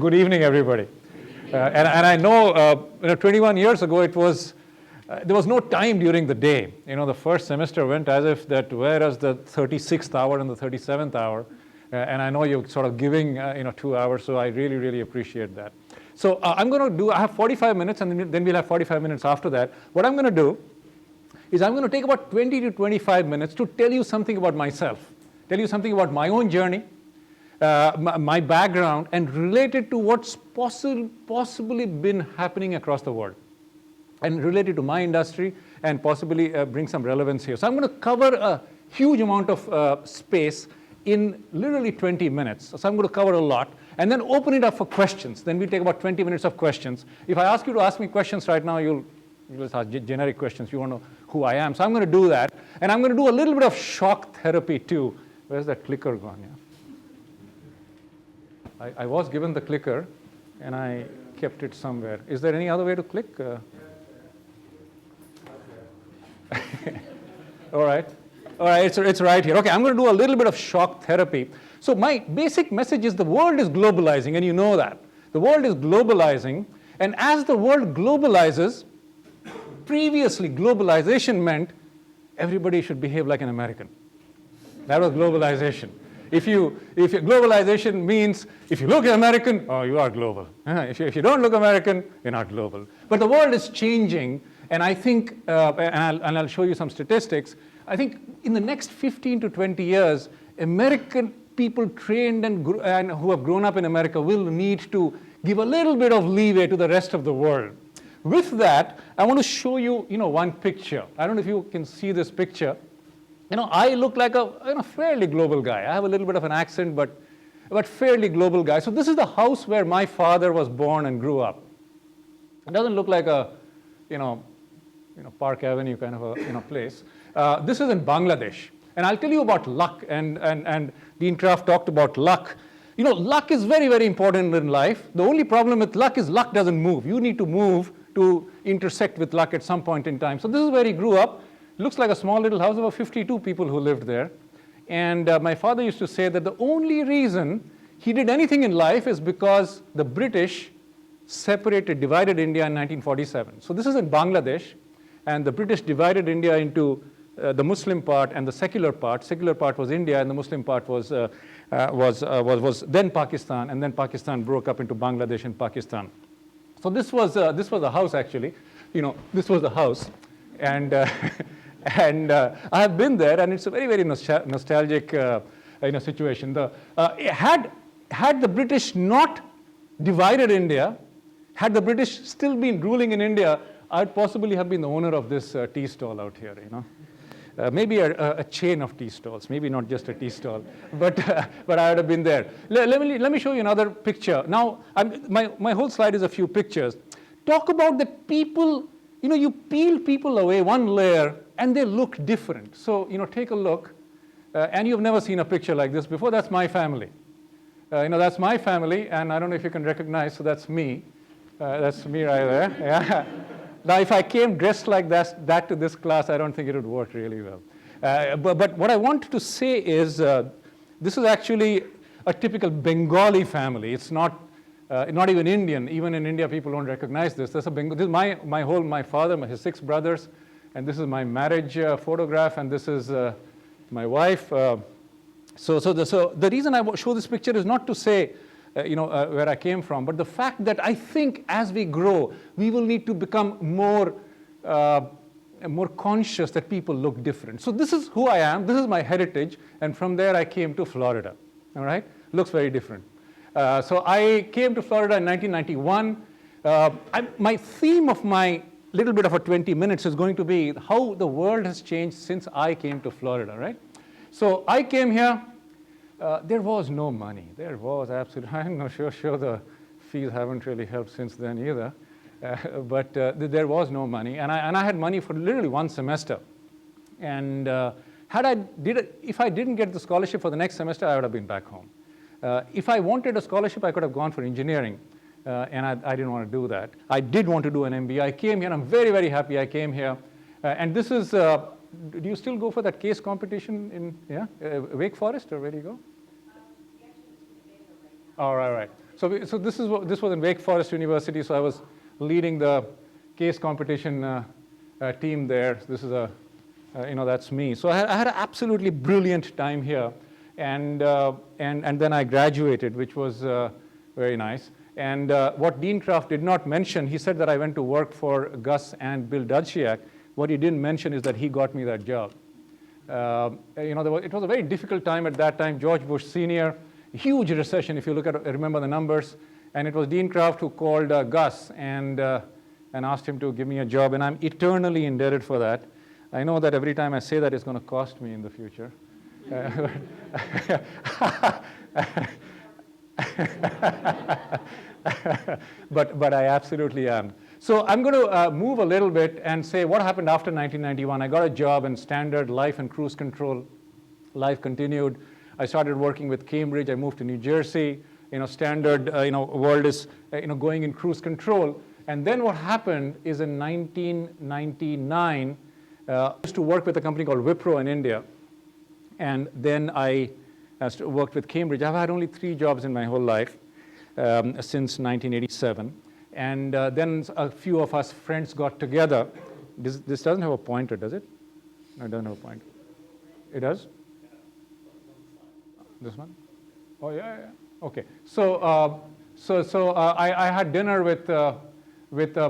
Good evening, everybody. And I know, 21 years ago, it was there was no time during the day. The first semester went as if that whereas the 36th hour and the 37th hour, and I know you're sort of giving 2 hours, so I really, really appreciate that. So I have 45 minutes, and then we'll have 45 minutes after that. What I'm going to do is I'm going to take about 20 to 25 minutes to tell you something about myself, tell you something about my own journey, my background, and related to what's possibly been happening across the world, and related to my industry, and possibly bring some relevance here. So I'm going to cover a huge amount of space in literally 20 minutes. So I'm going to cover a lot, and then open it up for questions. Then we'll take about 20 minutes of questions. If I ask you to ask me questions right now, you'll just ask generic questions. You want to know who I am. So I'm going to do that, and I'm going to do a little bit of shock therapy too. Where's that clicker gone? Yeah. I was given the clicker, and I kept it somewhere. Is there any other way to click? All right, it's right here. Okay, I'm going to do a little bit of shock therapy. So my basic message is the world is globalizing, and you know that. The world is globalizing, and as the world globalizes, previously globalization meant everybody should behave like an American. That was globalization. If globalization means if you look American, oh, you are global. If you don't look American, you're not global. But the world is changing, and I think, and I'll show you some statistics, I think in the next 15 to 20 years, American people trained and who have grown up in America will need to give a little bit of leeway to the rest of the world. With that, I want to show you, one picture. I don't know if you can see this picture. I look like a fairly global guy. I have a little bit of an accent, but fairly global guy. So this is the house where my father was born and grew up. It doesn't look like a, Park Avenue kind of a place. This is in Bangladesh. And I'll tell you about luck, and Dean Kraft talked about luck. Luck is very, very important in life. The only problem with luck is luck doesn't move. You need to move to intersect with luck at some point in time. So this is where he grew up. Looks like a small little house. There were 52 people who lived there. And my father used to say that the only reason he did anything in life is because the British divided India in 1947. So this is in Bangladesh, and the British divided India into the Muslim part and the secular part. Secular part was India, and the Muslim part was then Pakistan, and then Pakistan broke up into Bangladesh and Pakistan. So this was a house actually. This was the house, and and I have been there, and it's a very, very nostalgic situation. Had the British not divided India, had the British still been ruling in India, I'd possibly have been the owner of this tea stall out here. Maybe a chain of tea stalls, maybe not just a tea stall, but I would have been there. Let me show you another picture. Now, my whole slide is a few pictures. Talk about the people. You peel people away one layer, and they look different. So, take a look, and you've never seen a picture like this before. That's my family. That's my family, and I don't know if you can recognize, so that's me. That's me right there. Yeah. Now, if I came dressed like that to this class, I don't think it would work really well. But what I wanted to say is this is actually a typical Bengali family. It's not even Indian. Even in India, people don't recognize this. This is my father, his 6 brothers, and this is my marriage photograph, and this is my wife. So the reason I show this picture is not to say where I came from, but the fact that I think as we grow, we will need to become more conscious that people look different. So this is who I am, this is my heritage, and from there I came to Florida, all right? Looks very different. So I came to Florida in 1991. My theme of my little bit of a 20 minutes is going to be how the world has changed since I came to Florida, right? So I came here. There was no money. There was absolutely, I'm not sure the fees haven't really helped since then either. But there was no money. And I had money for literally one semester. And if I didn't get the scholarship for the next semester, I would have been back home. If I wanted a scholarship, I could have gone for engineering. And I didn't want to do that. I did want to do an MBA. I came here, and I'm very, very happy I came here. And this is, do you still go for that case competition in Wake Forest, or where do you go? All right. So this was in Wake Forest University, so I was leading the case competition team there. This is that's me. So I had an absolutely brilliant time here, and then I graduated, which was very nice. And what Dean Kraft did not mention, he said that I went to work for Gus and Bill Dudchiak. What he didn't mention is that he got me that job. It was a very difficult time at that time. George Bush Sr., huge recession, if you remember the numbers. And it was Dean Kraft who called Gus and asked him to give me a job. And I'm eternally indebted for that. I know that every time I say that, it's going to cost me in the future. But I absolutely am. So I'm going to move a little bit and say what happened after 1991. I got a job in Standard Life and Cruise Control. Life continued. I started working with Cambridge. I moved to New Jersey. Standard, world is, going in cruise control. And then what happened is in 1999, I used to work with a company called Wipro in India. And then I worked with Cambridge. I've had only 3 jobs in my whole life since 1987. And then a few of us friends got together. This doesn't have a pointer, does it? No, it doesn't have a pointer. It does? This one? Oh, yeah. Okay. So I had dinner with a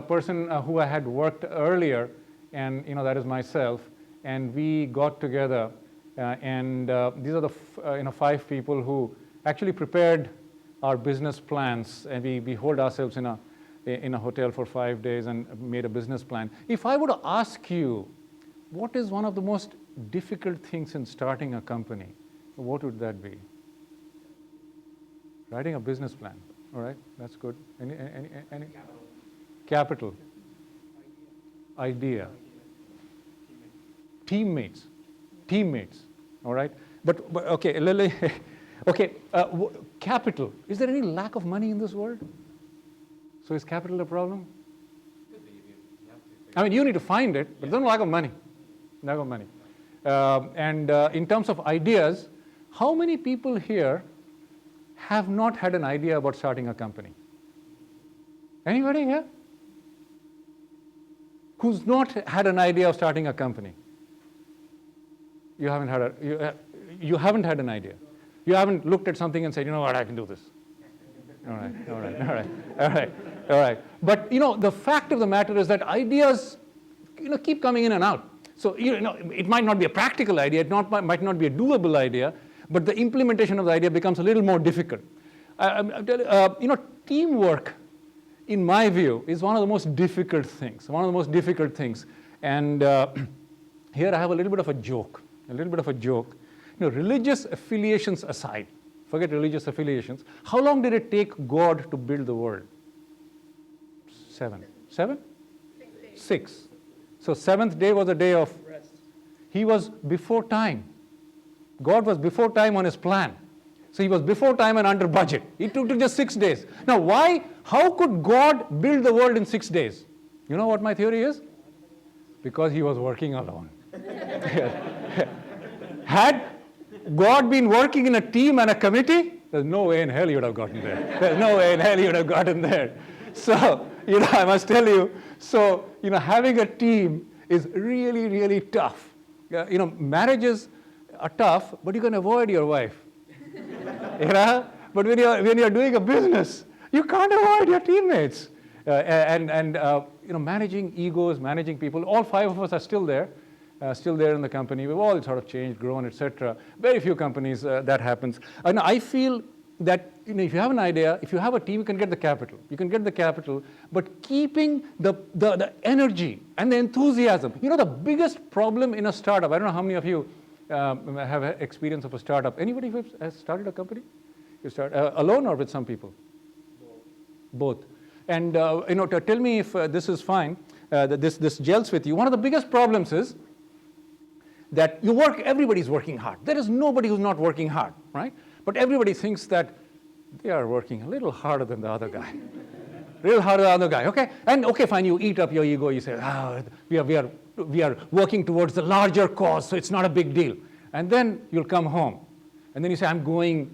person who I had worked earlier, and that is myself. And we got together, and these are the 5 people who actually prepared our business plans, and we hold ourselves in a hotel for 5 days and made a business plan. If I were to ask you, what is one of the most difficult things in starting a company, what would that be? Writing a business plan. All right, that's good. Any capital. Idea. Teammates. All right, but okay, Lily. Okay, capital. Is there any lack of money in this world? So is capital a problem? I mean, you need to find it, but there's no lack of money. Lack of money. And in terms of ideas, how many people here have not had an idea about starting a company? Anybody here? Who's not had an idea of starting a company? You haven't had an idea. You haven't looked at something and said, you know what, I can do this. All right. But the fact of the matter is that ideas, keep coming in and out. So it might not be a practical idea, it might not be a doable idea, but the implementation of the idea becomes a little more difficult. Teamwork, in my view, is one of the most difficult things. And here I have a little bit of a joke. Religious affiliations aside, forget religious affiliations, how long did it take God to build the world? 7? 6. So 7th day was a day of rest. He was before time. God was before time on his plan. So he was before time and under budget. It took just 6 days. Now how could God build the world in 6 days? You know what my theory is? Because he was working alone. Had God been working in a team and a committee, there's no way in hell you would have gotten there. So, I must tell you, having a team is really, really tough. Marriages are tough, but you can avoid your wife. But when you're doing a business, you can't avoid your teammates. Managing egos, managing people, all 5 of us are still there in the company. We've all sort of changed, grown, etc. Very few companies that happens. And I feel that if you have an idea, if you have a team, you can get the capital. But keeping the energy and the enthusiasm. The biggest problem in a startup, I don't know how many of you have experience of a startup. Anybody who has started a company? You start alone or with some people? Both. And tell me if this is fine, this gels with you. One of the biggest problems is that everybody's working hard. There is nobody who's not working hard, right? But everybody thinks that they are working a little harder than the other guy. Okay? And okay, fine, you eat up your ego, you say, we are working towards the larger cause, so it's not a big deal. And then you'll come home. And then you say, I'm going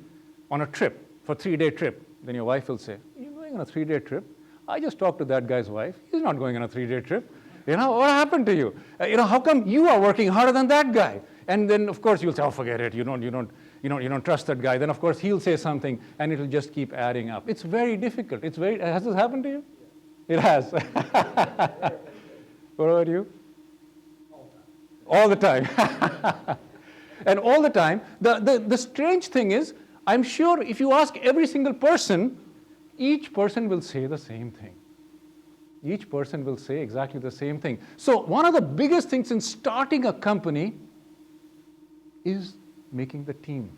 on a trip, for a 3-day trip. then your wife will say, "You're going on a 3-day trip? I just talked to that guy's wife. He's not going on a 3-day trip. What happened to you? How come you are working harder than that guy?" And then, of course, you'll say, "Oh, forget it. You don't trust that guy." Then, of course, he'll say something, and it'll just keep adding up. It's very difficult. Has this happened to you? It has. What about you? All the time. And all the time. The strange thing is, I'm sure if you ask every single person, each person will say the same thing. Each person will say exactly the same thing. So one of the biggest things in starting a company is making the team,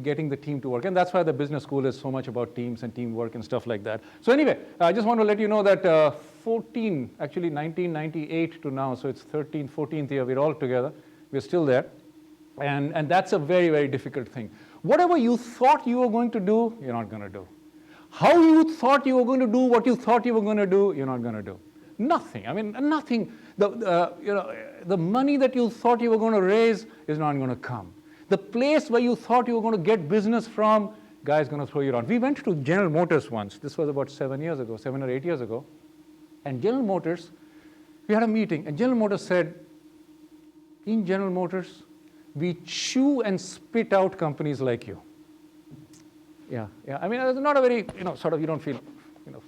getting the team to work. And that's why the business school is so much about teams and teamwork and stuff like that. So anyway, I just want to let you know that 1998 to now, so it's 13th, 14th year, we're all together. We're still there. And that's a very, very difficult thing. Whatever you thought you were going to do, you're not going to do. How you thought you were going to do what you thought you were going to do, you're not going to do. Nothing. I mean, nothing. The money that you thought you were going to raise is not going to come. The place where you thought you were going to get business from, guy's going to throw you around. We went to General Motors once. This was about 7 or 8 years ago. And General Motors, we had a meeting, and General Motors said, in General Motors, we chew and spit out companies like you. Yeah. I mean, it's not a very, you don't feel,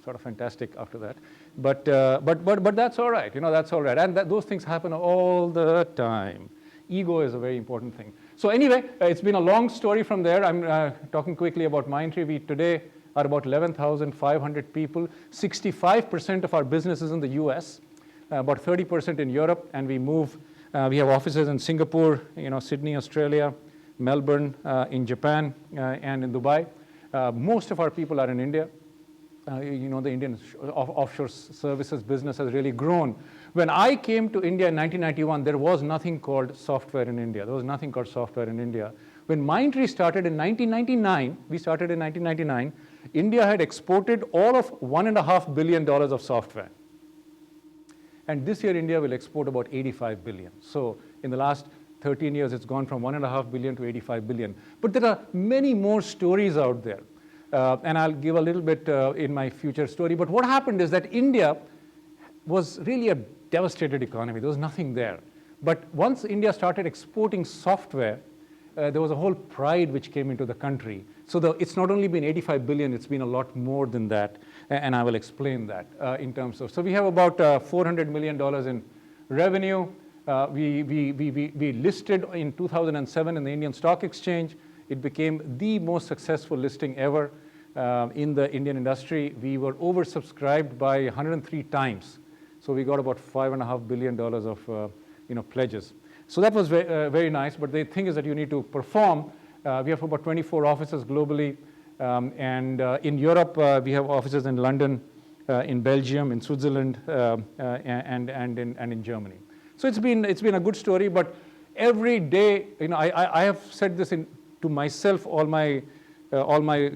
sort of fantastic after that. But that's all right. That's all right. And those things happen all the time. Ego is a very important thing. So anyway, it's been a long story from there. I'm talking quickly about Mindtree. We today are about 11,500 people. 65% of our business is in the US, about 30% in Europe, and we have offices in Singapore, Sydney, Australia, Melbourne, in Japan, and in Dubai. Most of our people are in India. The Indian offshore services business has really grown. When I came to India in 1991, there was nothing called software in India. There was nothing called software in India. When Mindtree started in 1999, India had exported all of $1.5 billion of software. And this year, India will export about 85 billion. So in the last 13 years, it's gone from 1.5 billion to 85 billion. But there are many more stories out there. And I'll give a little bit in my future story. But what happened is that India was really a devastated economy. There was nothing there. But once India started exporting software, there was a whole pride which came into the country. So it's not only been 85 billion, it's been a lot more than that. And I will explain that in terms of. So we have about $400 million in revenue. We listed in 2007 in the Indian Stock Exchange. It became the most successful listing ever in the Indian industry. We were oversubscribed by 103 times. So we got about $5.5 billion of pledges. So that was very nice. But the thing is that you need to perform. We have about 24 offices globally. And in Europe, we have offices in London, in Belgium, in Switzerland, and in Germany. So it's been a good story. But every day, I have said this to myself all my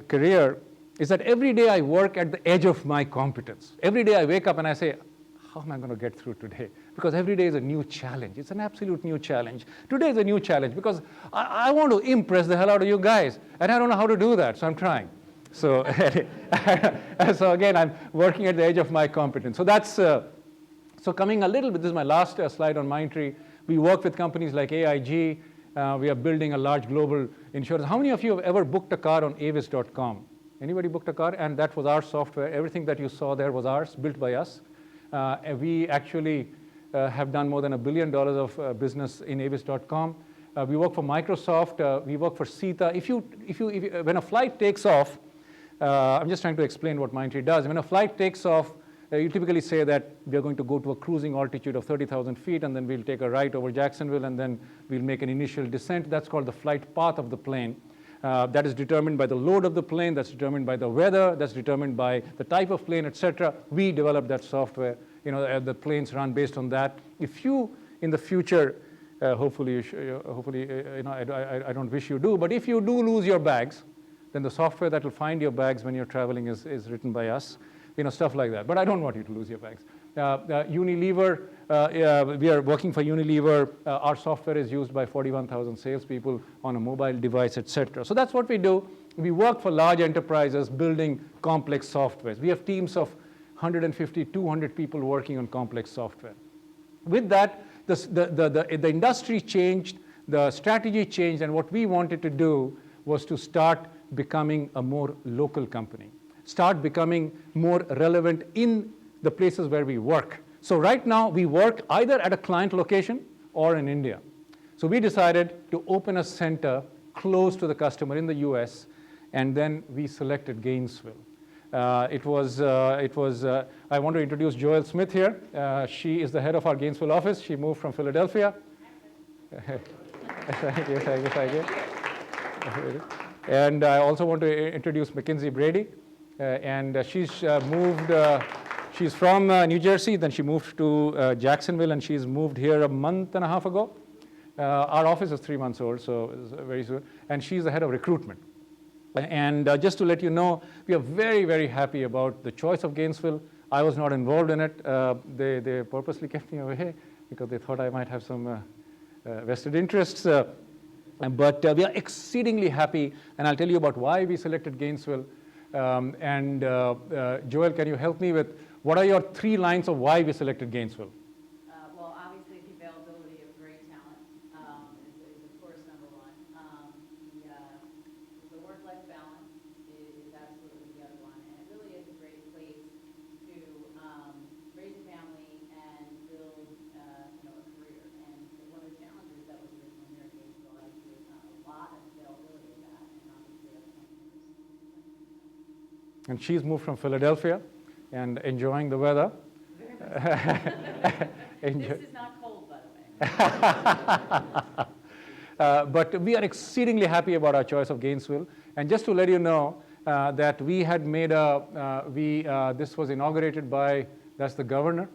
career, is that every day I work at the edge of my competence. Every day I wake up and I say, how am I going to get through today? Because every day is a new challenge. It's an absolute new challenge. Today is a new challenge because I want to impress the hell out of you guys. And I don't know how to do that, so I'm trying. So, so again, I'm working at the edge of my competence. So that's, so coming a little bit, this is my last slide on Mindtree. We work with companies like AIG. We are building a large global insurance. How many of you have ever booked a car on avis.com? Anybody booked a car? And that was our software. Everything that you saw there was ours, built by us. We actually have done more than $1 billion of business in avis.com. We work for Microsoft. We work for Sita. When a flight takes off, I'm just trying to explain what Mindtree does. When a flight takes off, you typically say that we are going to go to a cruising altitude of 30,000 feet, and then we'll take a right over Jacksonville, and then we'll make an initial descent. That's called the flight path of the plane. That is determined by the load of the plane. That's determined by the weather. That's determined by the type of plane, etc. We develop that software. The planes run based on that. If you, in the future, hopefully, I don't wish you do, but if you do lose your bags, then the software that will find your bags when you're traveling is written by us. Stuff like that. But I don't want you to lose your bags. Unilever, we are working for Unilever. Our software is used by 41,000 salespeople on a mobile device, etc. So that's what we do. We work for large enterprises building complex softwares. We have teams of 150, 200 people working on complex software. With that, the industry changed, the strategy changed, and what we wanted to do was to start becoming a more local company, start becoming more relevant in the places where we work. So right now, we work either at a client location or in India. So we decided to open a center close to the customer in the US, and then we selected Gainesville. I want to introduce Joelle Smith here. She is the head of our Gainesville office. She moved from Philadelphia. Thank you. And I also want to introduce Mackenzie Brady. She's from New Jersey, then she moved to Jacksonville, and she's moved here a month and a half ago. Our office is 3 months old, so it's very soon. And she's the head of recruitment. And just to let you know, we are very, very happy about the choice of Gainesville. I was not involved in it. They purposely kept me away because they thought I might have some vested interests. But we are exceedingly happy, and I'll tell you about why we selected Gainesville. Joelle, can you help me with what are your 3 lines of why we selected Gainesville? Well, obviously the availability of great talent is of course number one. The work-life balance is absolutely the other one, and it really is a great place to raise a family and build a career. And one of the challenges that was originally here at Gainesville, obviously, is not a lot of availability of that, and obviously that's something. And she's moved from Philadelphia and enjoying the weather. This is not cold, by the way. But we are exceedingly happy about our choice of Gainesville. And just to let you know that we had made this was inaugurated by, that's the governor.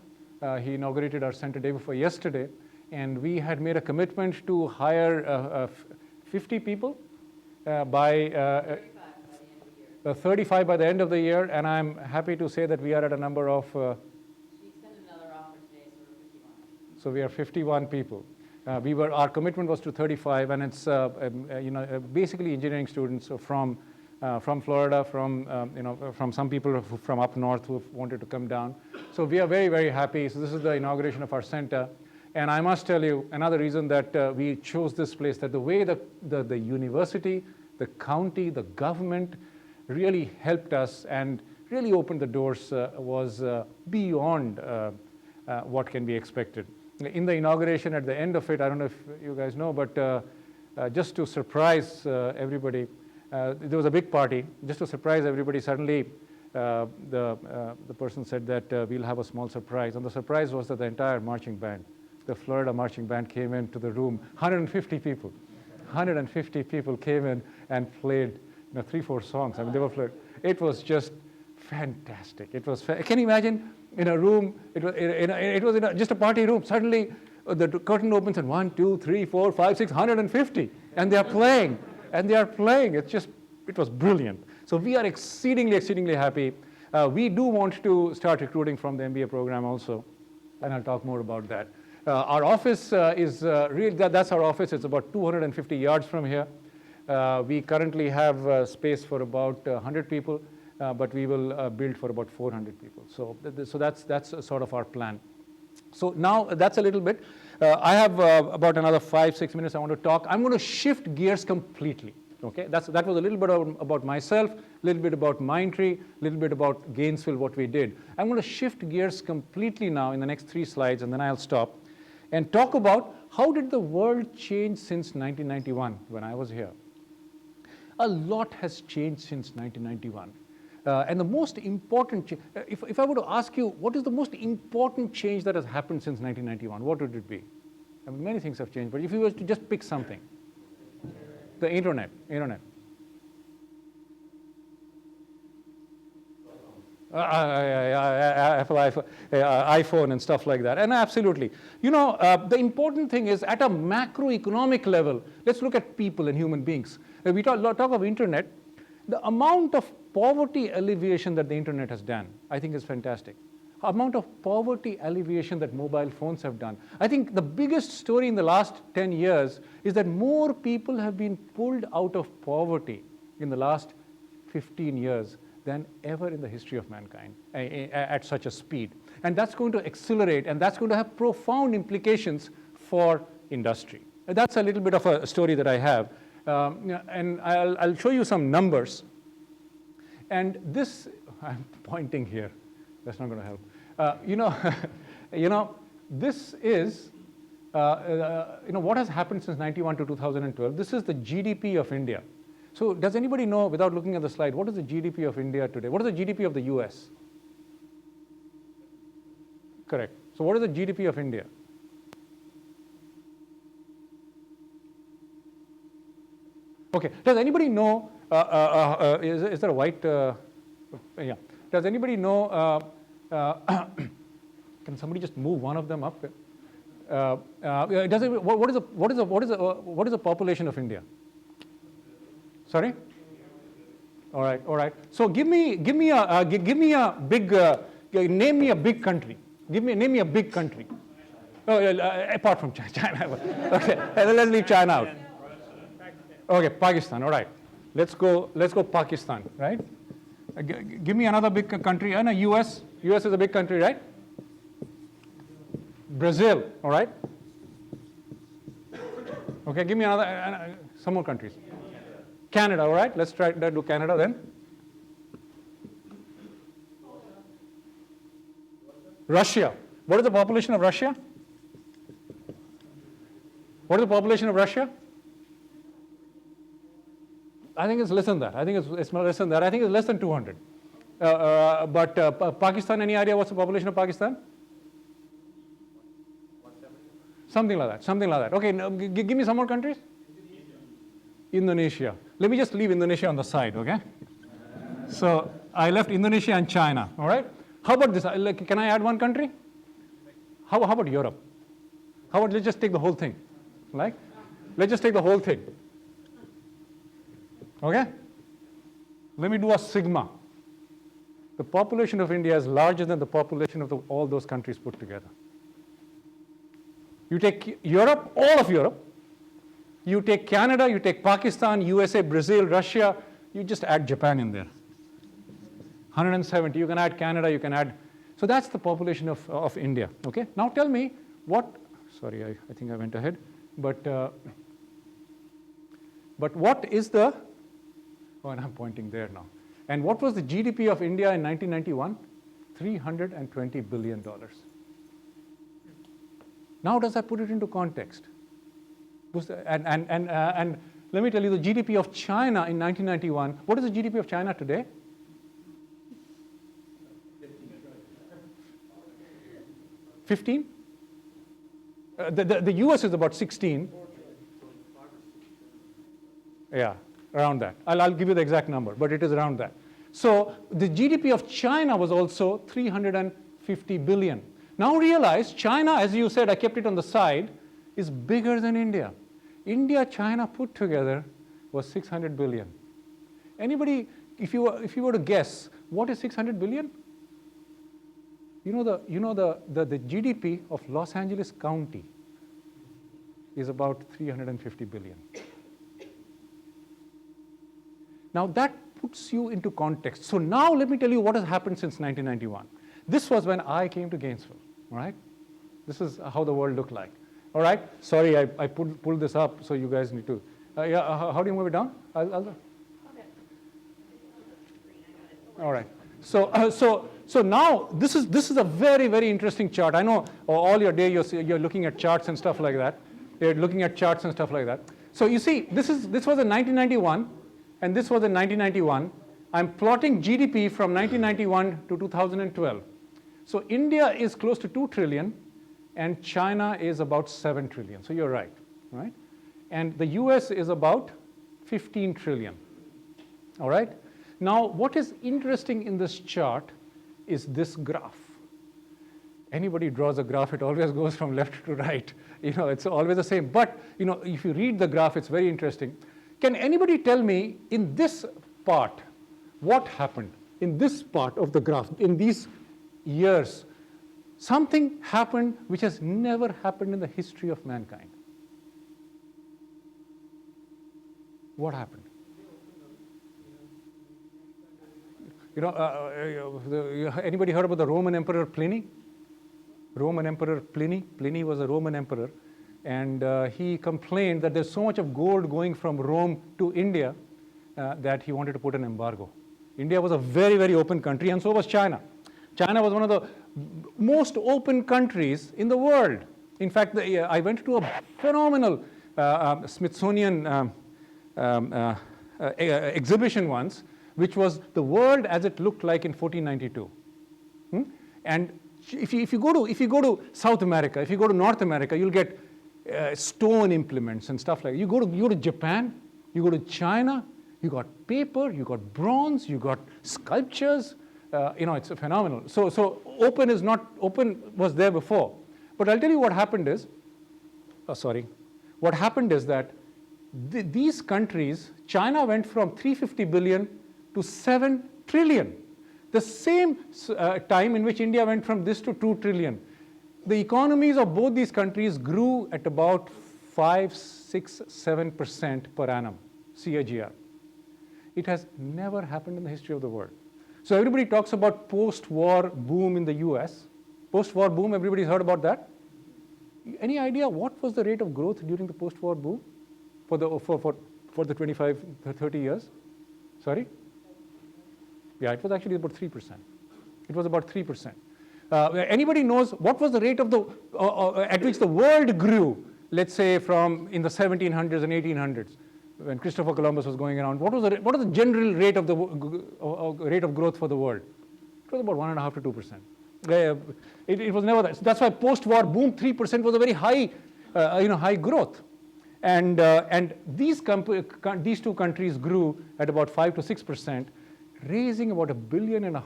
He inaugurated our center day before yesterday. And we had made a commitment to hire 50 people by 35 by the end of the year, and I'm happy to say that we are at a number of. She sent another offer today, so we're 51. So we are 51 people. Our commitment was to 35, and it's basically engineering students from Florida, from some people from up north who wanted to come down. So we are very, very happy. So this is the inauguration of our center, and I must tell you another reason that we chose this place, that the way the university, the county, the government really helped us and really opened the doors was beyond what can be expected. In the inauguration, at the end of it, I don't know if you guys know, but just to surprise everybody, there was a big party. Just to surprise everybody, suddenly the person said that we'll have a small surprise. And the surprise was that the entire marching band, the Florida marching band, came into the room. 150 people. 150 people came in and played 3-4 songs. I mean, they were played. It was just fantastic. It was. Can you imagine in a room? It was in just a party room. Suddenly, the curtain opens and 1, 2, 3, 4, 5, 6, 150, and they are playing. And they are playing. It was brilliant. So we are exceedingly happy. We do want to start recruiting from the MBA program also, and I'll talk more about that. Our office is really that's our office. It's about 250 yards from here. We currently have space for about 100 people, but we will build for about 400 people. So that's sort of our plan. So now that's a little bit. I have about another 5-6 minutes I want to talk. I'm going to shift gears completely. Okay, that was a little bit about myself, a little bit about Mindtree, a little bit about Gainesville, what we did. I'm going to shift gears completely now in the next 3 slides, and then I'll stop and talk about how did the world change since 1991 when I was here. A lot has changed since 1991. And the most important, if I were to ask you, what is the most important change that has happened since 1991, what would it be? I mean, many things have changed, but if you were to just pick something. The internet. Apple iPhone and stuff like that. And absolutely. The important thing is at a macroeconomic level, let's look at people and human beings. We talk of internet. The amount of poverty alleviation that the internet has done, I think is fantastic. amount of poverty alleviation that mobile phones have done. I think the biggest story in the last 10 years is that more people have been pulled out of poverty in the last 15 years than ever in the history of mankind at such a speed. And that's going to accelerate, and that's going to have profound implications for industry. That's a little bit of a story that I have. And I'll show you some numbers. And this, I'm pointing here. That's not going to help. This is, what has happened since 91 to 2012. This is the GDP of India. So does anybody know, without looking at the slide, what is the GDP of India today? What is the GDP of the US? Correct. So what is the GDP of India? Okay. Does anybody know, is there a white, yeah. Does anybody know, can somebody just move one of them up? What is the population of India? Sorry? All right. So name me a big country. Name me a big country. Apart from China. Okay, let's leave China out. Okay, Pakistan. All right. Let's go Pakistan, right? Give me another big country. And US. US is a big country, right? Brazil. All right. Okay, give me some more countries. Canada. All right. Let's try to do Canada then. Russia. What is the population of Russia? What is the population of Russia? I think it's less than that. I think it's less than that. I think it's less than 200. But Pakistan, any idea what's the population of Pakistan? 170. Something like that. Okay, now, give me some more countries. Indonesia. Let me just leave Indonesia on the side, okay? So I left Indonesia and China, all right? How about this? Can I add one country? How about Europe? How about let's just take the whole thing? Let's just take the whole thing. Okay? Let me do a sigma. The population of India is larger than the population of all those countries put together. You take Europe, all of Europe. You take Canada, you take Pakistan, USA, Brazil, Russia. You just add Japan in there. 170. You can add Canada, you can add. So that's the population of India. Okay? Now tell me what. Sorry, I think I went ahead. But what is the. Oh, and I'm pointing there now. And what was the GDP of India in 1991? $320 billion. Now does that put it into context? And let me tell you the GDP of China in 1991. What is the GDP of China today? 15? The US is about 16. Yeah. Around that. I'll give you the exact number, but it is around that. So the GDP of China was also 350 billion. Now realize China, as you said, I kept it on the side, is bigger than India. India, China put together was 600 billion. Anybody, if you were to guess, what is 600 billion? You know the GDP of Los Angeles County is about 350 billion. Now that puts you into context. So now let me tell you what has happened since 1991. This was when I came to Gainesville, all right? This is how the world looked like, all right? Sorry, I pulled this up, so you guys need to. How do you move it down? I'll okay. All right. So now this is a very, very interesting chart. I know all your day you're looking at charts and stuff like that. You're looking at charts and stuff like that. So you see, this was in 1991. And this was in 1991. I'm plotting GDP from 1991 to 2012. So India is close to 2 trillion, and China is about 7 trillion. So you're right? And the US is about 15 trillion. All right? Now, what is interesting in this chart is this graph. Anybody draws a graph, it always goes from left to right. It's always the same. But, if you read the graph, it's very interesting. Can anybody tell me in this part what happened? In this part of the graph, in these years, something happened which has never happened in the history of mankind. What happened? Anybody heard about the Roman Emperor Pliny? Roman Emperor Pliny. Pliny was a Roman emperor, and he complained that there's so much of gold going from Rome to India that he wanted to put an embargo. India was a very, very open country, and so was China. China was one of the most open countries in the world. In fact, I went to a phenomenal Smithsonian exhibition once, which was the world as it looked like in 1492. And if you go to South America, if you go to North America, you'll get stone implements and stuff like that. You go to Japan, you go to China, you got paper, you got bronze, you got sculptures. It's phenomenal. So open was there before. But I'll tell you what happened is, what happened is that these countries, China went from 350 billion to 7 trillion. The same time in which India went from this to 2 trillion. The economies of both these countries grew at about 5, 6, 7% per annum, CAGR. It has never happened in the history of the world. So everybody talks about post-war boom in the US. Post-war boom, everybody's heard about that? Any idea what was the rate of growth during the post-war boom for the 25, 30 years? Sorry? Yeah, it was actually about 3%. It was about 3%. Anybody knows what was the rate of at which the world grew, let's say from in the 1700s and 1800s, when Christopher Columbus was going around? What was the general rate of rate of growth for the world? It was about 1.5 to 2%. It was never that. That's why post-war boom 3% was a very high, high growth. And these two countries grew at about 5 to 6%. Raising about 1.5 billion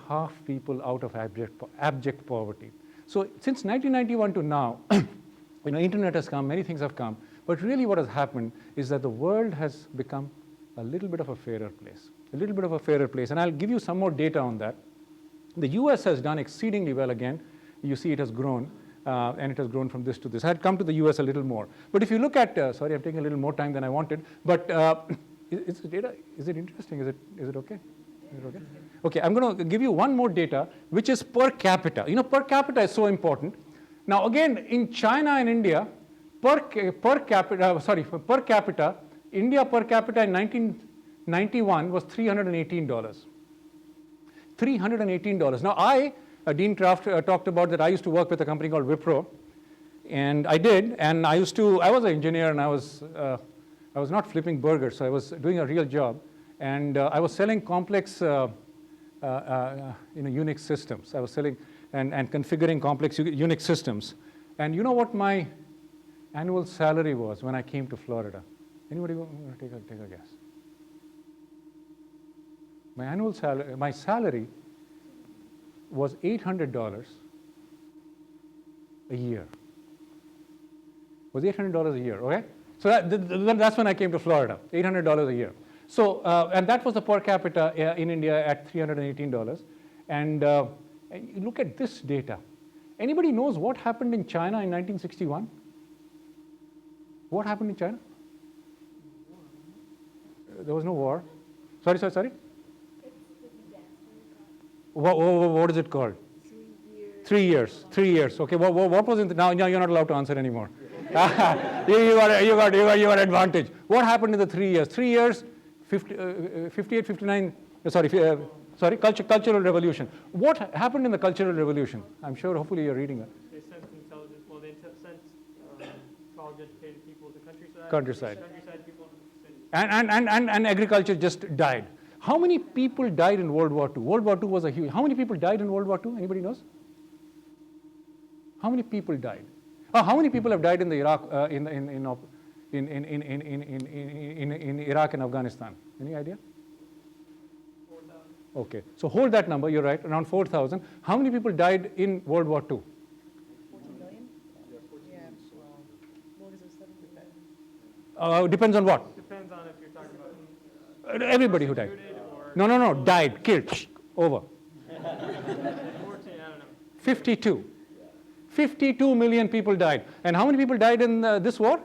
people out of abject poverty. So since 1991 to now, internet has come, many things have come, but really what has happened is that the world has become a little bit of a fairer place. A little bit of a fairer place, and I'll give you some more data on that. The US has done exceedingly well again. You see it has grown, and it has grown from this to this. I had come to the US a little more. But if you look at, sorry, I'm taking a little more time than I wanted, but is the data, is it interesting? Is it okay? Okay, I'm going to give you one more data, which is per capita. Per capita is so important. Now, again, in China and India, per capita, India per capita in 1991 was $318. $318. Now, Dean Kraft talked about that I used to work with a company called Wipro, and I did, and I was an engineer, and I was not flipping burgers, so I was doing a real job. And I was selling complex Unix systems. I was selling and configuring complex Unix systems. And you know what my annual salary was when I came to Florida? Anybody want to take a guess? My salary was $800 a year. Was $800 a year, okay? So that's when I came to Florida, $800 a year. So, and that was the per capita in India at $318. And you look at this data. Anybody knows what happened in China in 1961? What happened in China? There was no war. Sorry? What is it called? 3 years. 3 years. Okay. What was it? Now you're not allowed to answer anymore. you got advantage. What happened in the 3 years? 3 years. 58, 59, cultural revolution. What happened in the cultural revolution? I'm sure, hopefully you're reading that. They sent college-educated people to the Countryside. People to cities. And agriculture just died. How many people died in World War II? World War II was a huge. How many people died in World War II? Anybody knows? How many people died? How many people have died in the Iraq in Iraq and Afghanistan? Any idea? 4,000. Okay, so hold that number, you're right, around 4,000. How many people died in World War II? 14 million? Yeah, 14 million. What is it, 7%? Depends on what? Depends on if you're talking about Everybody who died. No, died, killed, over. 14, I don't know. 52. 52 million people died. And how many people died in this war?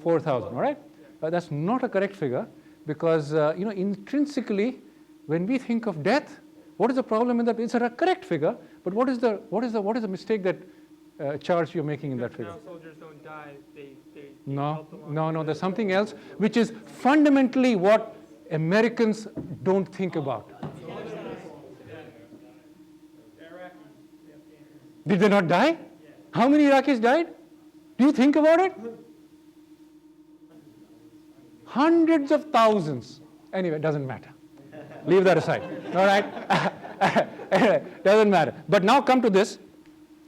4,000, all right? That's not a correct figure because, intrinsically, when we think of death, what is the problem in that? It's a correct figure, but what is the mistake that charge you're making in that figure? Now soldiers don't die, they No, help them along. no, there's something else, which is fundamentally what Americans don't think about. Did they not die? How many Iraqis died? Do you think about it? Hundreds of thousands. Anyway, doesn't matter. Leave that aside. All right? Anyway, doesn't matter. But now come to this.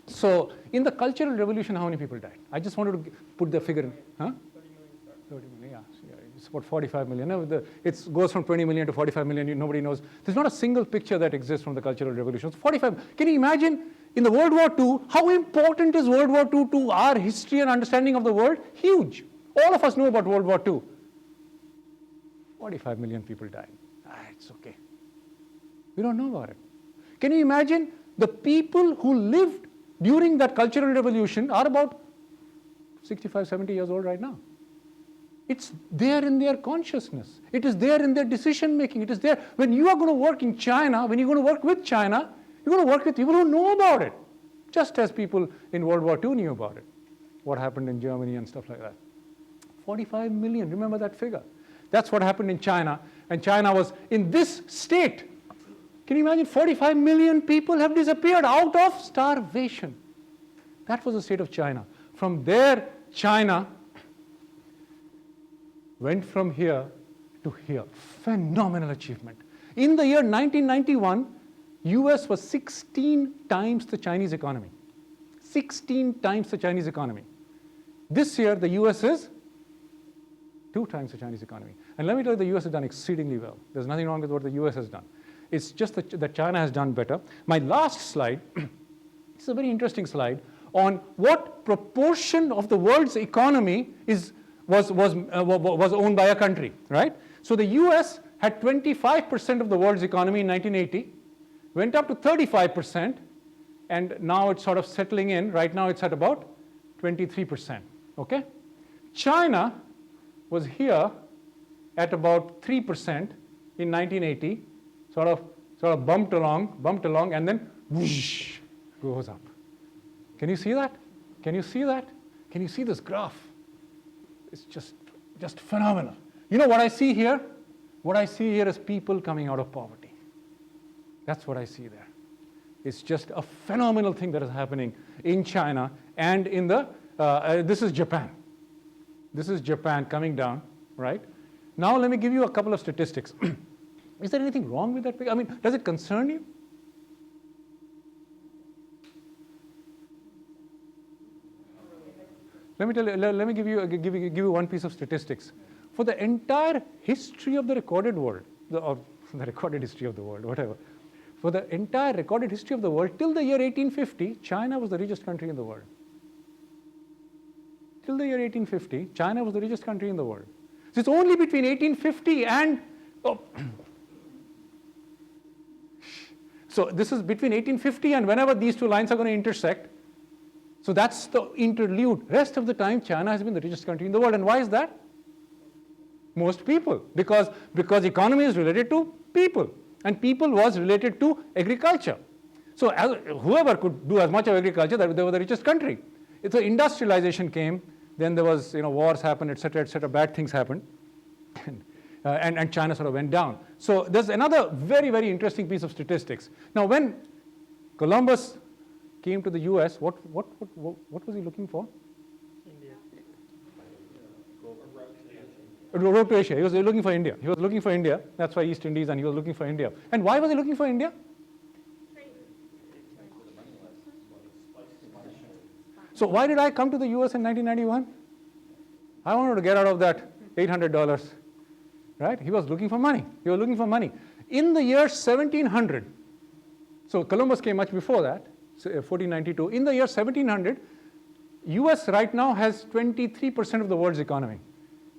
So, in the Cultural Revolution, how many people died? I just wanted to put the figure in. Huh? 30 million, yeah. It's about 45 million. No, it goes from 20 million to 45 million. Nobody knows. There's not a single picture that exists from the Cultural Revolution. 45. Can you imagine in the World War II, how important is World War II to our history and understanding of the world? Huge. All of us know about World War II. 45 million people died. It's okay. We don't know about it. Can you imagine the people who lived during that Cultural Revolution are about 65, 70 years old right now. It's there in their consciousness. It is there in their decision making. It is there. When you are going to work in China, when you're going to work with China, you're going to work with people who know about it, just as people in World War II knew about it, what happened in Germany and stuff like that. 45 million, remember that figure. That's what happened in China, and China was in this state. Can you imagine 45 million people have disappeared out of starvation? That was the state of China. From there, China went from here to here. Phenomenal achievement. In the year 1991, US was 16 times the Chinese economy. 16 times the Chinese economy. This year, the US is 2 times the Chinese economy. And let me tell you, the US has done exceedingly well. There's nothing wrong with what the US has done. It's just that China has done better. My last slide, this is a very interesting slide, on what proportion of the world's economy was owned by a country, right? So the US had 25% of the world's economy in 1980, went up to 35%, and now it's sort of settling in. Right now it's at about 23%, okay? China was here at about 3% in 1980, sort of bumped along, and then whoosh, goes up. Can you see that? Can you see that? Can you see this graph? It's just phenomenal. You know what I see here? What I see here is people coming out of poverty. That's what I see there. It's just a phenomenal thing that is happening in China and in the, this is Japan. This is Japan coming down, right? Now let me give you a couple of statistics. Is there anything wrong with that figure? I mean, does it concern you? Let me give you one piece of statistics. For the entire history of the recorded world, the recorded history of the world, whatever. For the entire recorded history of the world, till the year 1850, China was the richest country in the world. Till the year 1850, China was the richest country in the world. So it's only between 1850 and, so this is between 1850 and whenever these two lines are going to intersect. So that's the interlude. Rest of the time, China has been the richest country in the world. And why is that? Most people. Because economy is related to people. And people was related to agriculture. So whoever could do as much of agriculture, they were the richest country. So industrialization came, then there was, wars happened, etc., bad things happened. And China sort of went down. So there's another very, very interesting piece of statistics. Now, when Columbus came to the US, what was he looking for? India. Road to Asia. He was looking for India. He was looking for India. That's why East Indies, and he was looking for India. And why was he looking for India? So why did I come to the US in 1991? I wanted to get out of that $800, right? He was looking for money. He was looking for money. In the year 1700, so Columbus came much before that, 1492. In the year 1700, US right now has 23% of the world's economy.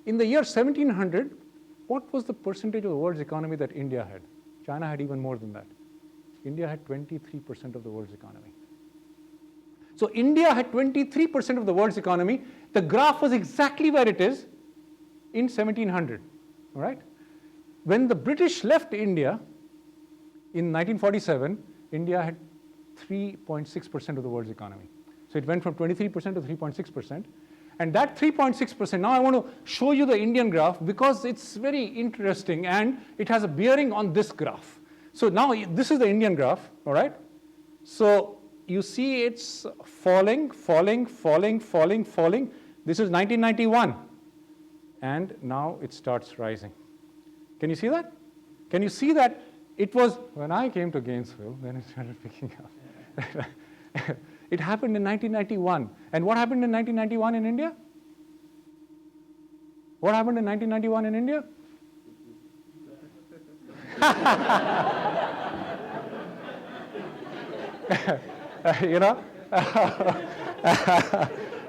In the year 1700, what was the percentage of the world's economy that India had? China had even more than that. India had 23% of the world's economy. So India had 23% of the world's economy. The graph was exactly where it is in 1700, all right? When the British left India in 1947, India had 3.6% of the world's economy. So it went from 23% to 3.6%. And that 3.6%, now I want to show you the Indian graph because it's very interesting and it has a bearing on this graph. So now this is the Indian graph, all right? So you see it's falling, falling, falling, falling, falling. This is 1991. And now it starts rising. Can you see that? Can you see that it was, when I came to Gainesville, then it started picking up. It happened in 1991. And what happened in 1991 in India? What happened in 1991 in India? You know,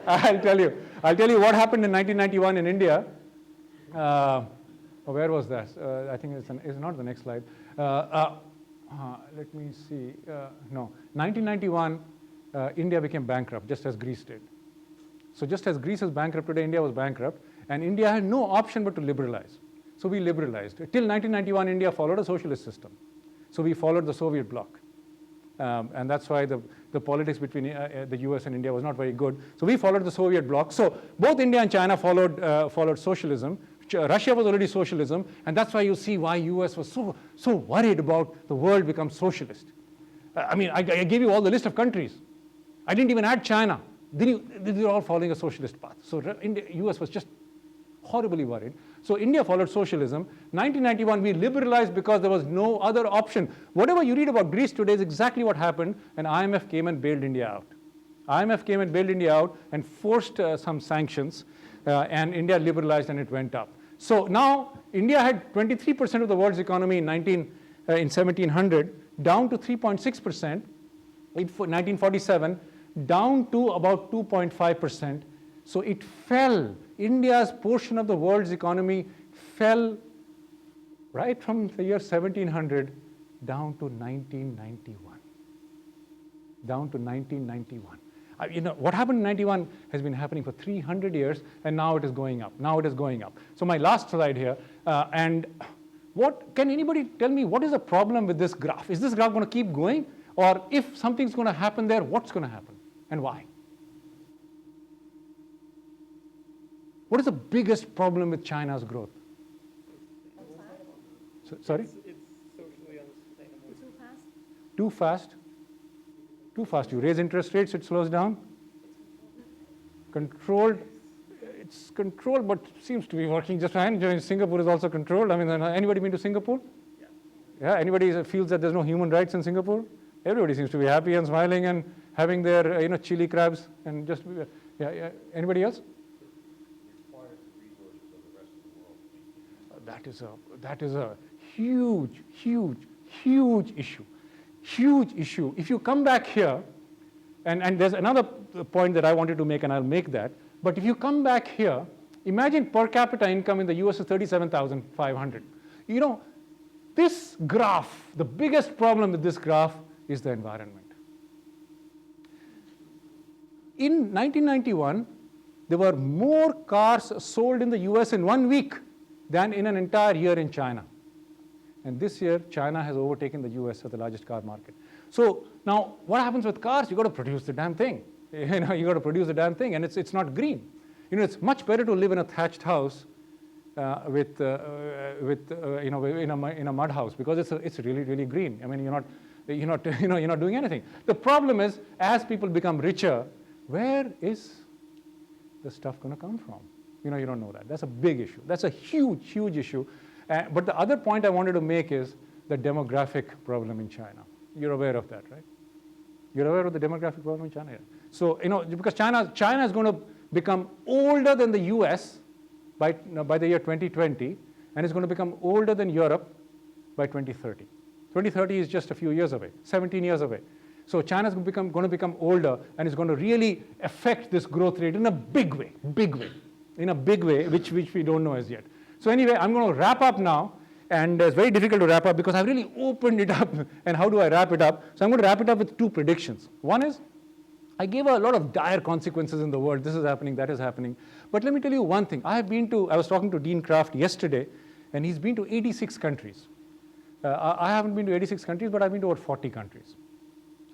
I'll tell you what happened in 1991 in India. Where was that? I think it's not the next slide. Let me see. No, 1991, India became bankrupt, just as Greece did. So just as Greece is bankrupt today, India was bankrupt, and India had no option but to liberalize. So we liberalized. Till 1991, India followed a socialist system. So we followed the Soviet bloc. And that's why the politics between the US and India was not very good. So we followed the Soviet bloc. So both India and China followed socialism. Russia was already socialism, and that's why you see why US was so worried about the world become socialist. I mean, I gave you all the list of countries. I didn't even add China. They're all following a socialist path. So US was just horribly worried. So India followed socialism. 1991, we liberalized because there was no other option. Whatever you read about Greece today is exactly what happened, and IMF came and bailed India out. IMF came and bailed India out and forced some sanctions, and India liberalized and it went up. So now India had 23% of the world's economy in 1700, down to 3.6%, in 1947, down to about 2.5%. So it fell. India's portion of the world's economy fell right from the year 1700 down to 1991. Down to 1991. You know, what happened in 91 has been happening for 300 years, and now it is going up. Now it is going up. So my last slide here, and can anybody tell me what is the problem with this graph? Is this graph going to keep going? Or if something's going to happen there, what's going to happen and why? What is the biggest problem with China's growth? Sorry? It's socially unsustainable. Too fast? Too fast? Too fast. You raise interest rates, it slows down. Controlled, it's controlled, but seems to be working just fine. Singapore is also controlled. I mean, anybody been to Singapore? Yeah. Anybody feels that there's no human rights in Singapore? Everybody seems to be happy and smiling and having their, chili crabs and just, Anybody else? That is a huge, huge, huge issue. Huge issue. If you come back here, and there's another point that I wanted to make, and I'll make that, but if you come back here, imagine per capita income in the US is 37,500. You know, this graph, the biggest problem with this graph is the environment. In 1991, there were more cars sold in the US in 1 week than in an entire year in China. And this year, China has overtaken the US as the largest car market. So now, what happens with cars? You got to produce the damn thing. You got to produce the damn thing, and it's not green. It's much better to live in a thatched house in a mud house because it's really, really green. I mean, you're not doing anything. The problem is, as people become richer, where is the stuff going to come from? You don't know that. That's a big issue. That's a huge, huge issue. But the other point I wanted to make is the demographic problem in China. You're aware of that, right? You're aware of the demographic problem in China? Yeah. So, because China is going to become older than the US by the year 2020, and it's going to become older than Europe by 2030. 2030 is just a few years away, 17 years away. So China's going to become older, and it's going to really affect this growth rate in a big way, which we don't know as yet. So anyway, I'm going to wrap up now, and it's very difficult to wrap up because I've really opened it up, and how do I wrap it up? So I'm going to wrap it up with two predictions. One is, I gave a lot of dire consequences in the world. This is happening, that is happening. But let me tell you one thing. I was talking to Dean Kraft yesterday, and he's been to 86 countries. I haven't been to 86 countries, but I've been to about 40 countries.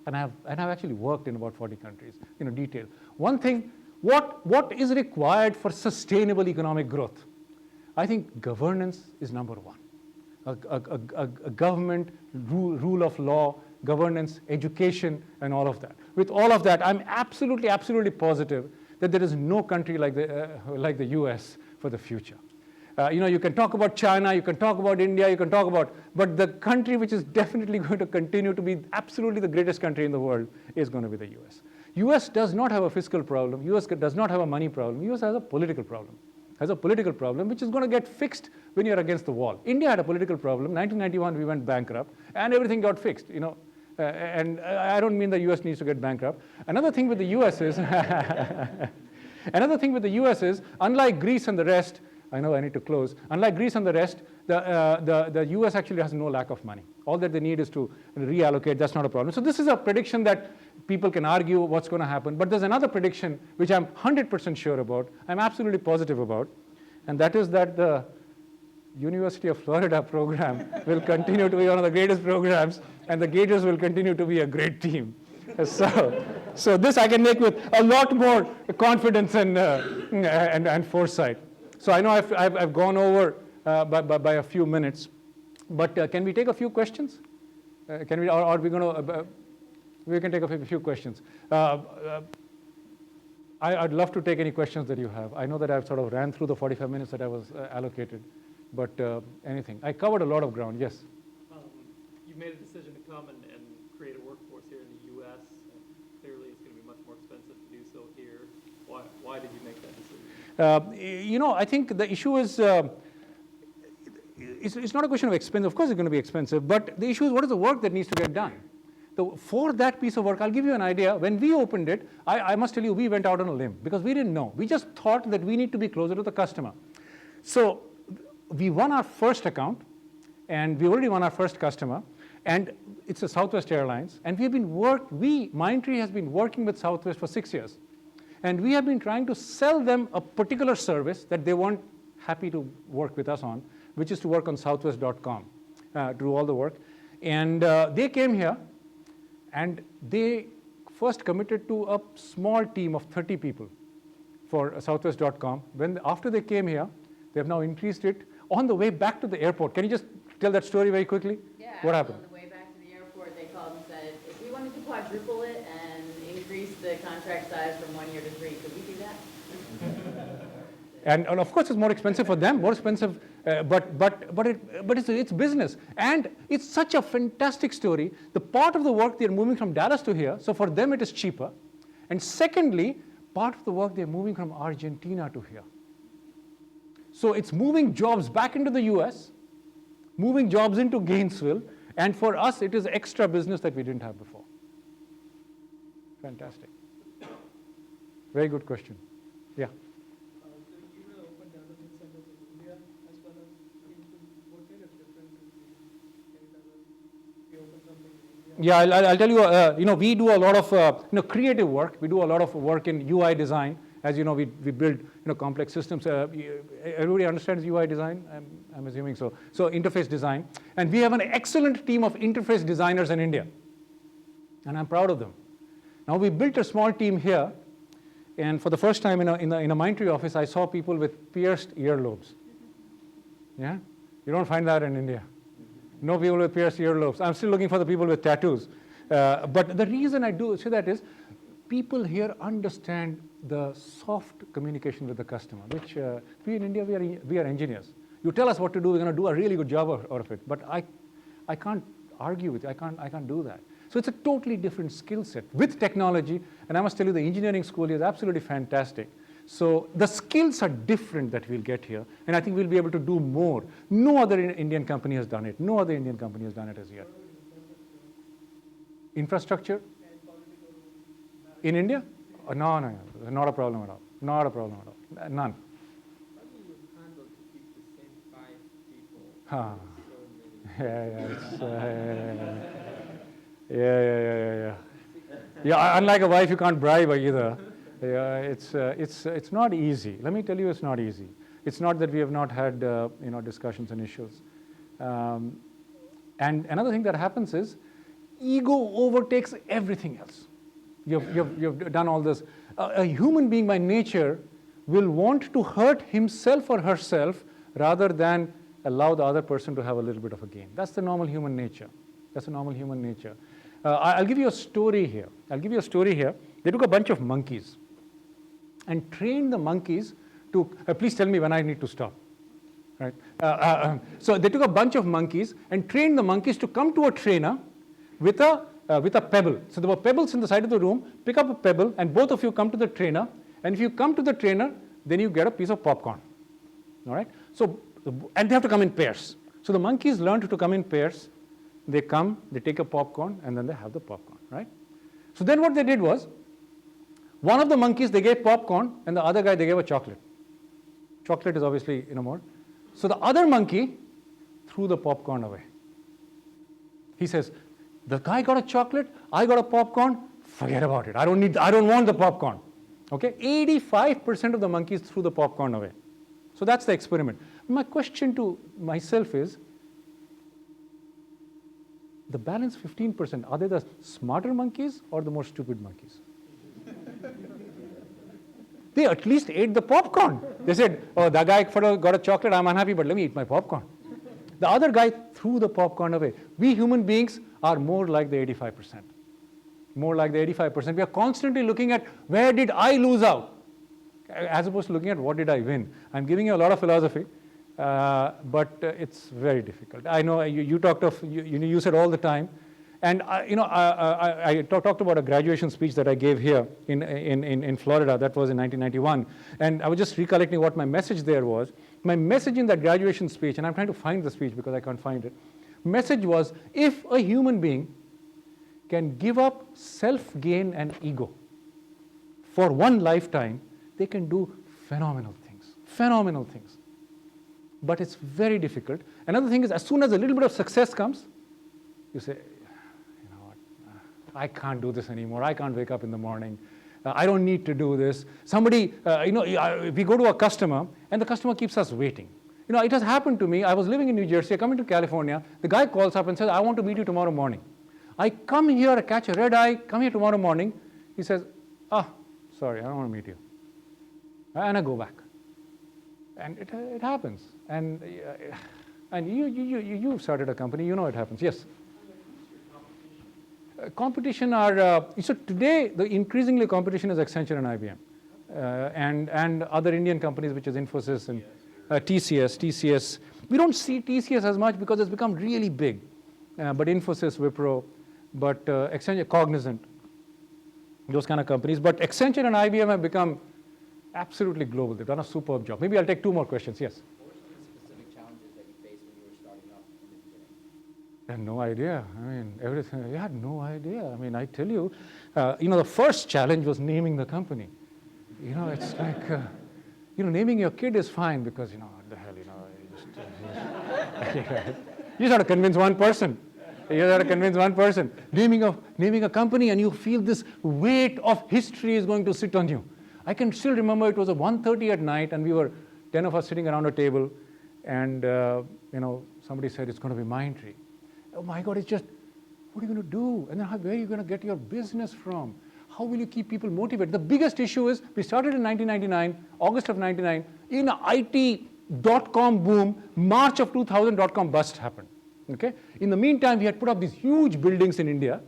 And I've actually worked in about 40 countries, detail. One thing, what is required for sustainable economic growth? I think governance is number one. A government, rule of law, governance, education, and all of that. With all of that, I'm absolutely, absolutely positive that there is no country like the US for the future. You can talk about China, you can talk about India, you can talk about, but the country which is definitely going to continue to be absolutely the greatest country in the world is going to be the US. US does not have a fiscal problem. US does not have a money problem. US has a political problem. Has a political problem which is going to get fixed when you're against the wall. India had a political problem. 1991 we went bankrupt and everything got fixed. And I don't mean the US needs to get bankrupt. Another thing with the US is, unlike Greece and the rest, I know I need to close. Unlike Greece and the rest, the US actually has no lack of money. All that they need is to reallocate. That's not a problem. So this is a prediction that people can argue what's going to happen. But there's another prediction which I'm 100% sure about, I'm absolutely positive about, and that is that the University of Florida program will continue to be one of the greatest programs, and the Gators will continue to be a great team. So this I can make with a lot more confidence and foresight. So I know I've gone over by a few minutes, but can we take a few questions? Can we, or are we going to? We can take a few questions. I'd love to take any questions that you have. I know that I've sort of ran through the 45 minutes that I was allocated, but anything. I covered a lot of ground. Yes. You've made a decision to come and create a workforce here in the U.S. Clearly, it's going to be much more expensive to do so here. Why did you make that decision? I think the issue is. It's not a question of expense. Of course, it's going to be expensive, but the issue is what is the work that needs to get done. For that piece of work, I'll give you an idea. When we opened it, I must tell you, we went out on a limb because we didn't know. We just thought that we need to be closer to the customer. So we won our first account, and we already won our first customer, and it's a Southwest Airlines. And Mindtree has been working with Southwest for 6 years. And we have been trying to sell them a particular service that they weren't happy to work with us on, which is to work on southwest.com, to do all the work. And they came here, and they first committed to a small team of 30 people for southwest.com. After they came here, they have now increased it. On the way back to the airport, can you just tell that story very quickly? Yeah, what happened? On the way back to the airport, they called and said, if we wanted to quadruple it and increase the contract size from 1 year to 3, could we do that? And of course, it's more expensive for them, more expensive, but it's business. And it's such a fantastic story. The part of the work, they're moving from Dallas to here, so for them it is cheaper. And secondly, part of the work, they're moving from Argentina to here. So it's moving jobs back into the US, moving jobs into Gainesville, and for us, it is extra business that we didn't have before. Fantastic. Very good question. Yeah. Yeah, I'll tell you, we do a lot of, creative work. We do a lot of work in UI design. As you know, we build, complex systems. Everybody understands UI design? I'm assuming so. So interface design. And we have an excellent team of interface designers in India. And I'm proud of them. Now, we built a small team here. And for the first time in a Mindtree office, I saw people with pierced earlobes. Yeah? You don't find that in India. No people with pierced earlobes. I'm still looking for the people with tattoos. But the reason I do say that is people here understand the soft communication with the customer, which we in India, we are engineers. You tell us what to do, we're going to do a really good job out of it. But I can't argue with you. I can't do that. So it's a totally different skill set with technology. And I must tell you, the engineering school is absolutely fantastic. So the skills are different that we'll get here, and I think we'll be able to do more. No other Indian company has done it. No other Indian company has done it as yet. Infrastructure? In India? No, not a problem at all. Not a problem at all. None. How do you handle to keep the same 5 people? Yeah. Yeah, unlike a wife, you can't bribe her either. Yeah, it's not easy. Let me tell you, it's not easy. It's not that we have not had discussions and issues. And another thing that happens is ego overtakes everything else. You've done all this. A human being by nature will want to hurt himself or herself rather than allow the other person to have a little bit of a gain. That's the normal human nature. That's the normal human nature. I'll give you a story here. They took a bunch of monkeys and trained the monkeys to, please tell me when I need to stop. Right? So they took a bunch of monkeys and trained the monkeys to come to a trainer with a pebble. So there were pebbles in the side of the room. Pick up a pebble and both of you come to the trainer. And if you come to the trainer, then you get a piece of popcorn. All right? So, and they have to come in pairs. So the monkeys learned to come in pairs. They come, they take a popcorn, and then they have the popcorn. Right? So then what they did was, one of the monkeys they gave popcorn, and the other guy they gave a chocolate. Chocolate is obviously more. So the other monkey threw the popcorn away. He says, the guy got a chocolate, I got a popcorn, forget about it. I don't want the popcorn. Okay? 85% of the monkeys threw the popcorn away. So that's the experiment. My question to myself is, the balance 15%, are they the smarter monkeys or the more stupid monkeys? They at least ate the popcorn. They said, oh, that guy got a chocolate, I'm unhappy, but let me eat my popcorn. The other guy threw the popcorn away. We human beings are more like the 85%. More like the 85%. We are constantly looking at where did I lose out, as opposed to looking at what did I win. I'm giving you a lot of philosophy, but it's very difficult. I know you talked of, you said all the time, and I talked about a graduation speech that I gave here in Florida. That was in 1991. And I was just recollecting what my message there was. My message in that graduation speech, and I'm trying to find the speech because I can't find it. Message was, if a human being can give up self-gain and ego for one lifetime, they can do phenomenal things. Phenomenal things. But it's very difficult. Another thing is, as soon as a little bit of success comes, you say, I can't do this anymore. I can't wake up in the morning. I don't need to do this. Somebody, we go to a customer, and the customer keeps us waiting. It has happened to me. I was living in New Jersey, coming to California. The guy calls up and says, I want to meet you tomorrow morning. I come here, I catch a red eye, come here tomorrow morning. He says, sorry, I don't want to meet you. And I go back. And it happens. And you started a company, you know it happens. Yes? Competition are, so today, increasingly competition is Accenture and IBM, and other Indian companies, which is Infosys and TCS. We don't see TCS as much because it's become really big, but Infosys, Wipro, but Accenture, Cognizant, those kind of companies. But Accenture and IBM have become absolutely global. They've done a superb job. Maybe I'll take two more questions. Yes? What were some of the specific challenges that you faced when you were starting up in the beginning? I had no idea. I mean, everything. I had no idea. I mean, I tell you, the first challenge was naming the company. It's like, naming your kid is fine because, what the hell, you just have to convince one person. You have to convince one person. Naming a company, and you feel this weight of history is going to sit on you. I can still remember it was 1:30 at night, and we were 10 of us sitting around a table, and somebody said it's going to be Mindtree. Oh my God, it's just, what are you going to do? And then where are you going to get your business from? How will you keep people motivated? The biggest issue is, we started in 1999, August of 99, in an IT .com boom, March of 2000 .com bust happened. Okay? In the meantime, we had put up these huge buildings in India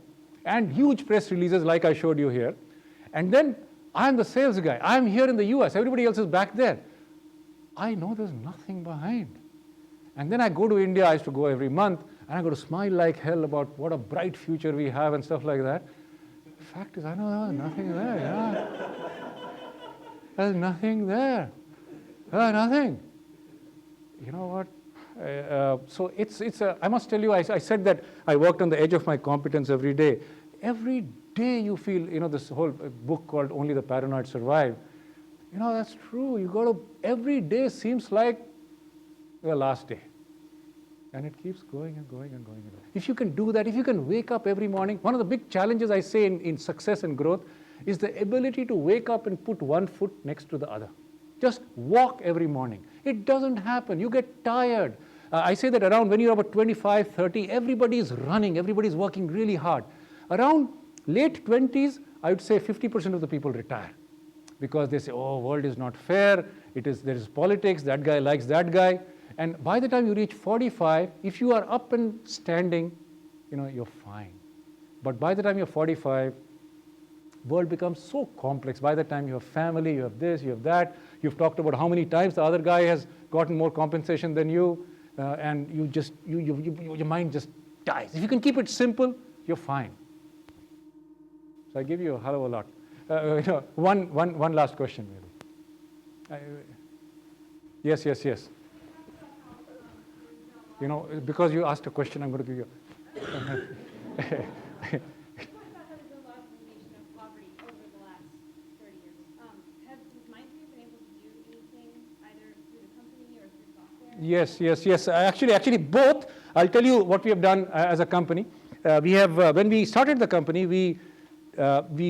and huge press releases like I showed you here. And then I'm the sales guy. I'm here in the US. Everybody else is back there. I know there's nothing behind. And then I go to India. I used to go every month. And I got to smile like hell about what a bright future we have and stuff like that. The fact is, I know there's nothing there. Yeah. There's nothing there. Nothing. You know what? So I must tell you, I said that I worked on the edge of my competence every day. Every day you feel, this whole book called Only the Paranoid Survive. That's true. Every day seems like the last day. And it keeps going and going and going and going. If you can do that, if you can wake up every morning, one of the big challenges I say in success and growth is the ability to wake up and put one foot next to the other. Just walk every morning. It doesn't happen. You get tired. I say that around when you're about 25, 30, everybody is running, everybody is working really hard. Around late 20s, I would say 50% of the people retire because they say, oh, world is not fair, there is politics, that guy likes that guy. And by the time you reach 45, if you are up and standing, you're fine. But by the time you're 45, world becomes so complex. By the time you have family, you have this, you have that. You've talked about how many times the other guy has gotten more compensation than you, and your mind just dies. If you can keep it simple, you're fine. So I give you a hell of a lot. One last question, maybe. Yes. Because you asked a question, I'm going to give you. You talked about how there's been a lot of elimination of poverty over the last 30 years. Has Mindtree been able to do anything either through the company or through software? Yes. Actually, both. I'll tell you what we have done as a company. We have, when we started the company, we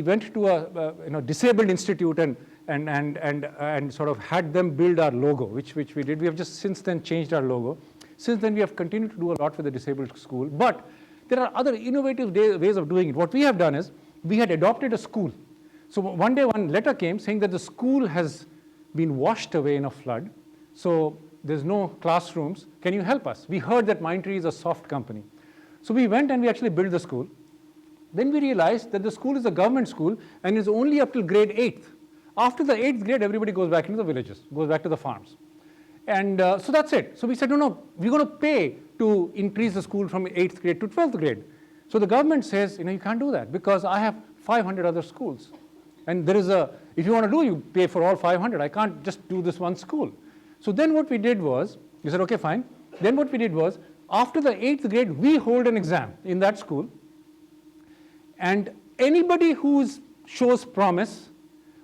went to a disabled institute and sort of had them build our logo, which we did. We have just since then changed our logo. Since then, we have continued to do a lot for the disabled school. But there are other innovative ways of doing it. What we have done is we had adopted a school. So one day, one letter came saying that the school has been washed away in a flood. So there's no classrooms. Can you help us? We heard that Mindtree is a soft company. So we went and we actually built the school. Then we realized that the school is a government school and is only up till grade 8th. After the 8th grade, everybody goes back into the villages, goes back to the farms. And so that's it. So we said, no, we're going to pay to increase the school from 8th grade to 12th grade. So the government says, you can't do that because I have 500 other schools. And there is if you want to do, you pay for all 500. I can't just do this one school. So then what we did was, we said, okay, fine. Then what we did was, after the 8th grade, we hold an exam in that school. And anybody who shows promise,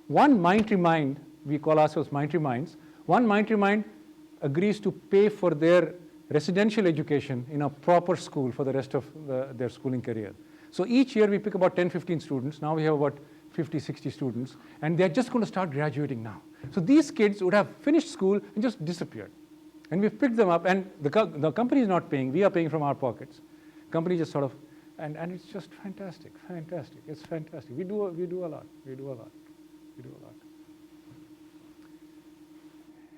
one Mindtree mind, we call ourselves Mindtree Minds, one Mindtree mind agrees to pay for their residential education in a proper school for the rest of their schooling career. So each year we pick about 10, 15 students. Now we have about 50, 60 students, and they're just going to start graduating now. So these kids would have finished school and just disappeared. And we've picked them up, and the company is not paying. We are paying from our pockets. Company just sort of, and it's just fantastic. It's fantastic. We do a lot.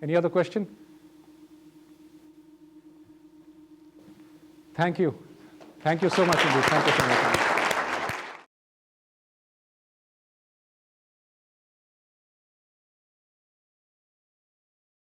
Any other question? Thank you. Thank you so much indeed. Thank you so much.